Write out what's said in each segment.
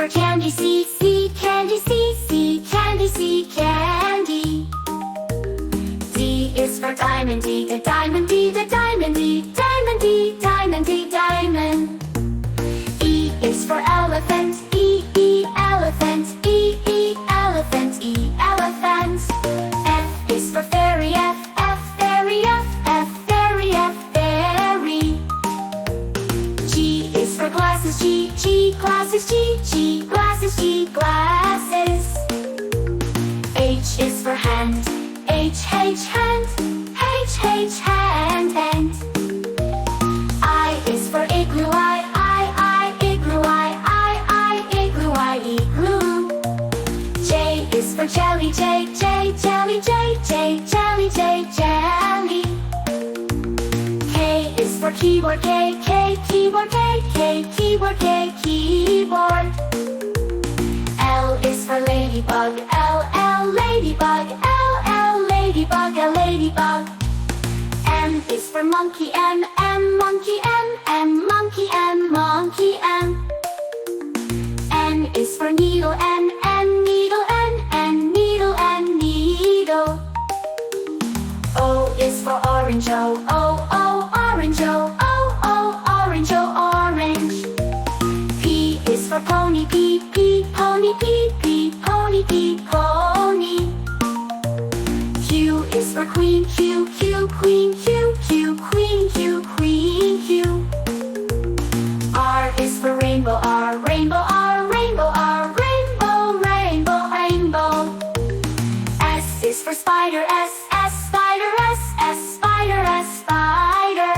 for candy, C, C, candy, C, C, candy, C, candy. D is for diamond, D, the diamond, D, the diamond, D, diamond, D, diamond, D, diamond. E is for elephant, E, E, elephant, E, E, elephant, E, elephant. F is for fairy, F, F, fairy, F, F, fairy, F, fairy. G is for glasses, G, G, glasses, G, G, glasses, G, glasses. H is for hand, H, H, hand, H, H, hand, hand. I is for igloo, I, igloo, I, igloo, I, igloo. J is for jelly, J, J, jelly, J, J, jelly, J, jelly. K is for keyboard, K, K, keyboard, K, K, keyboard, K, keyboard. L is for ladybug, L, L, ladybug, L, L, ladybug, L, ladybug. M is for monkey, M, M, monkey, M, M, monkey, M, monkey, M. N is for needle, N, N, needle, N, N, needle, N, needle. O is for orange, O, O, O, orange, O, O, O, orange, O, orange. P is for pony, P, P, pony, P, P, pony, P, pony. Q is for queen, Q, Q, queen, Q, Q, queen, Q, queen, Q. R is for rainbow, R, rainbow, R, rainbow, R, rainbow, rainbow, rainbow. S is for spider, S, S, spider, S, S, spider, S, spider.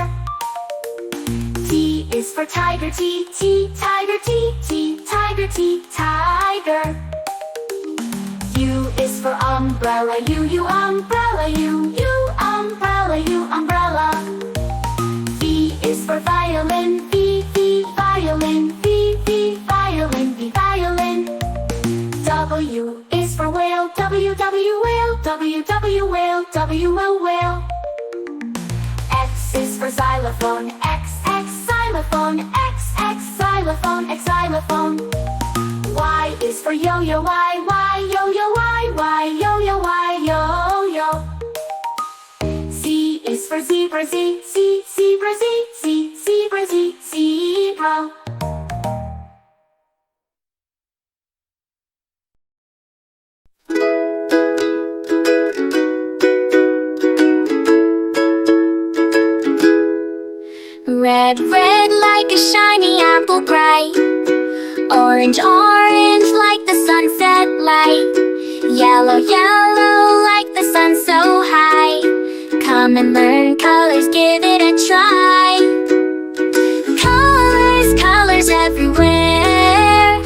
T is for tiger, T, T, tiger, T, T, tiger, T, tiger. U is for umbrella, U, U, umbrella, U, U, umbrella, U, umbrella. V is for violin, V, V, violin, V, V, violin, V, violin. W is for whale, W, W, whale, W, W, whale, W, O, whale. X is for xylophone, X, X, xylophone, X, X, xylophone, X, xylophone. Y is for yo-yo, Y, Y, yo-yo, Y, Y, yo-yo, Y, yo-yo. Z is for zebra, Z, Z, zebra, Z, Z, zebra, Z, zebra. Red, red like a shiny apple bright. Orange, orange like the sunset light. Yellow, yellow like the sun so high. Come and learn colors, give it a try. Colors, colors everywhere.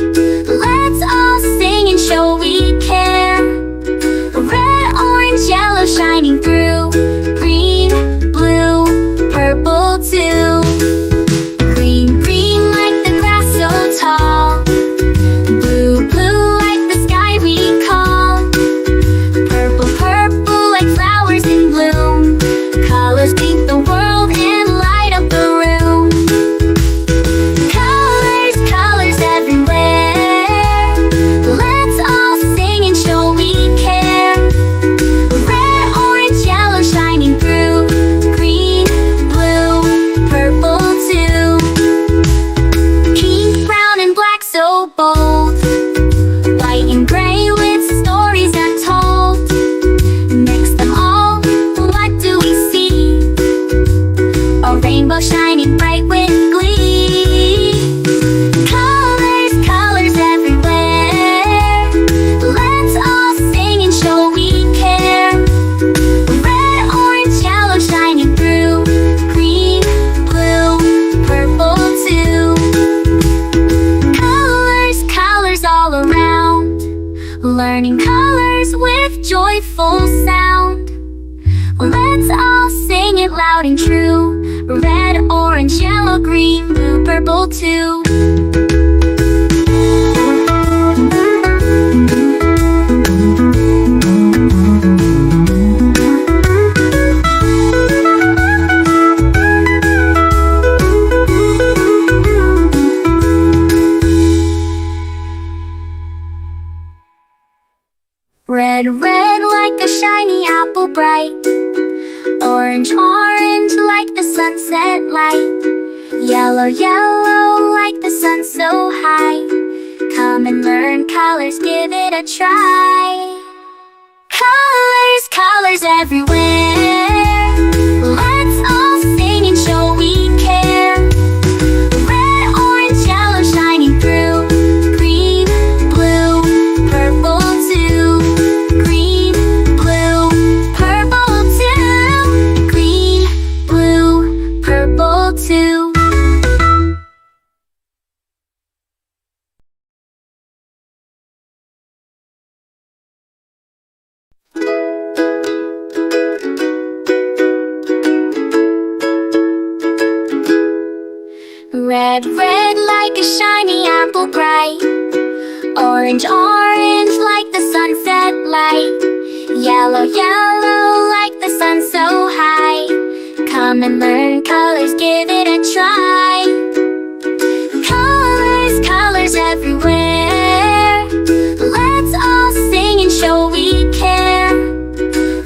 Let's all sing and show we care. Red, orange, yellow shining through. Green, blue, purple too. Green, green like the grass so tall. Blue, blue like the sky we call. Purple, purple like flowers in bloom. Colors paint the world and light up the room. Colors, colors everywhere. Let's all sing and show we care. Red, orange, yellow shining through. Green, blue, purple too. Pink, brown and black so bold. White and gray with stories untold. Mix them all, what do we see? A rainbow shining bright with glee. Colors, colors everywhere. Let's all sing and show we care. Red, orange, yellow shining through. Green, blue, purple too. Colors, colors all around. Learning colors with joyful sound. Let's all sing it loud and true. Red, orange, yellow, green, blue, purple too. Red, red like a shiny apple bright. Orange, orange like the sunset light. Yellow, yellow like the sun so high. Come and learn colors, give it a try. Colors, colors everywhere. Let's all sing and show we care. Red, orange, yellow shining through. Green, blue, purple too. Green, blue, purple too. Green, blue, purple too. Red, red like a shiny apple bright. Orange, orange like the sunset light. Yellow, yellow like the sun so high. Come and learn colors, give it a try. Colors, colors everywhere. Let's all sing and show we care.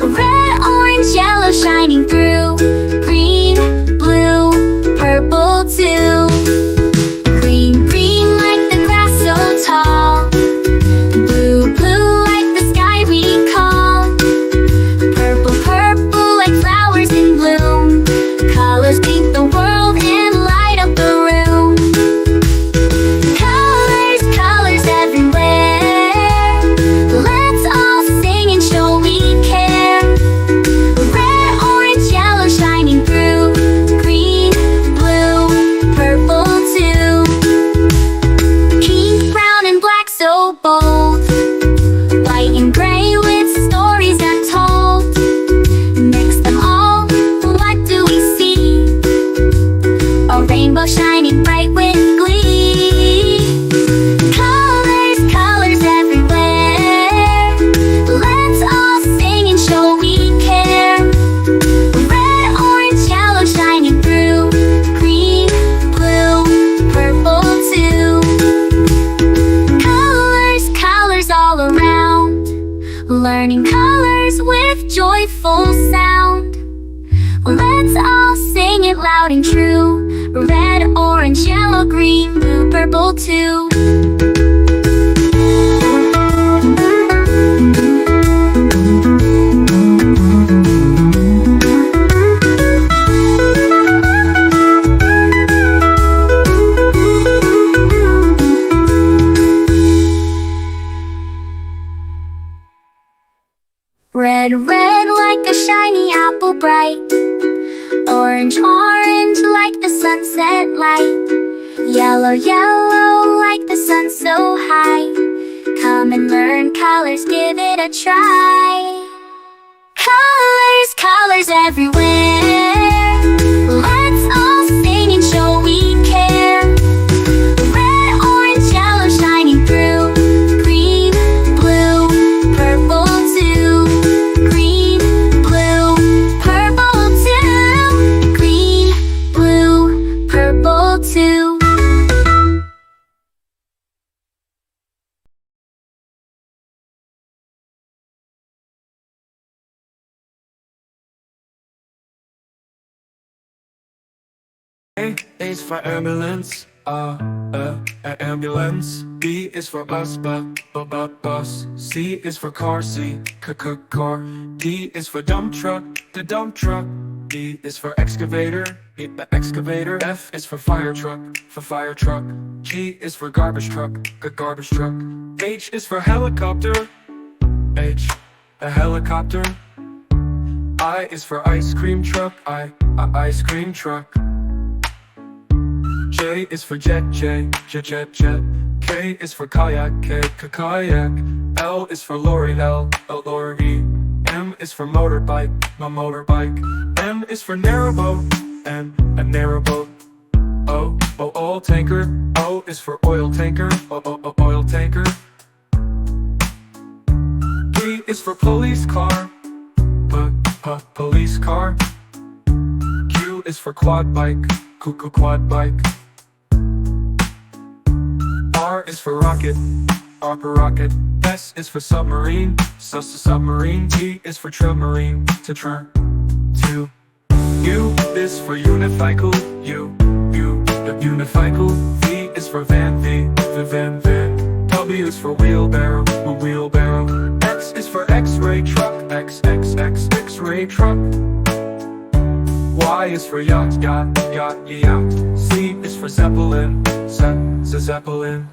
Red, orange, yellow shining through. Green, blue, purple too. Green, green like the grass so tall. Blue, blue like the sky we call. Purple, purple like flowers in bloom. Colors paint the world and light up the room. Colors, colors everywhere. Let's all sing and show we care. Red, orange, yellow shining through. Green, blue, purple too. Pink, brown and black so bold. White and gray with stories untold. Mix them all, what do we see? A rainbow shining bright with glee. Colors, colors everywhere. Let's all sing and show we care. Red, orange, yellow shining through. Green, blue, purple too. Colors, colors all around. Learning colors with joyful sound. Let's all sing it loud and true. Red, orange, yellow, green, blue, purple too. Red, red like a shiny apple bright. Orange, orange like the sunset light. Yellow, yellow like the sun so high. Come and learn colors, give it a try. Colors, colors everywhere. Let's all sing and show we care. Red, orange, yellow shining through. Green, blue, purple too. Green, blue, purple too. Green, blue, purple too. A is for ambulance, ambulance. B is for bus. C is for car, car. D is for dump truck, the dump truck. E is for excavator, the excavator. F is for fire truck, G is for garbage truck, garbage truck. H is for helicopter, a helicopter. I is for ice cream truck, ice cream truck. J is for jet. K is for kayak, kayak. L is for lorry, lorry. M is for motorbike, motorbike. N is for narrowboat, a narrowboat. O, oil tanker. O is for oil tanker, oil tanker. P is for police car, police car. Q is for quad bike, quad bike. R is for rocket, rocket. S is for submarine, submarine. T is for submarine, to turn. To U is for unicycle, the unicycle. V is for van, the van. W is for wheelbarrow, wheelbarrow. X is for X-ray truck, X-ray truck. Y is for yacht, yacht. C is for zeppelin, zeppelin.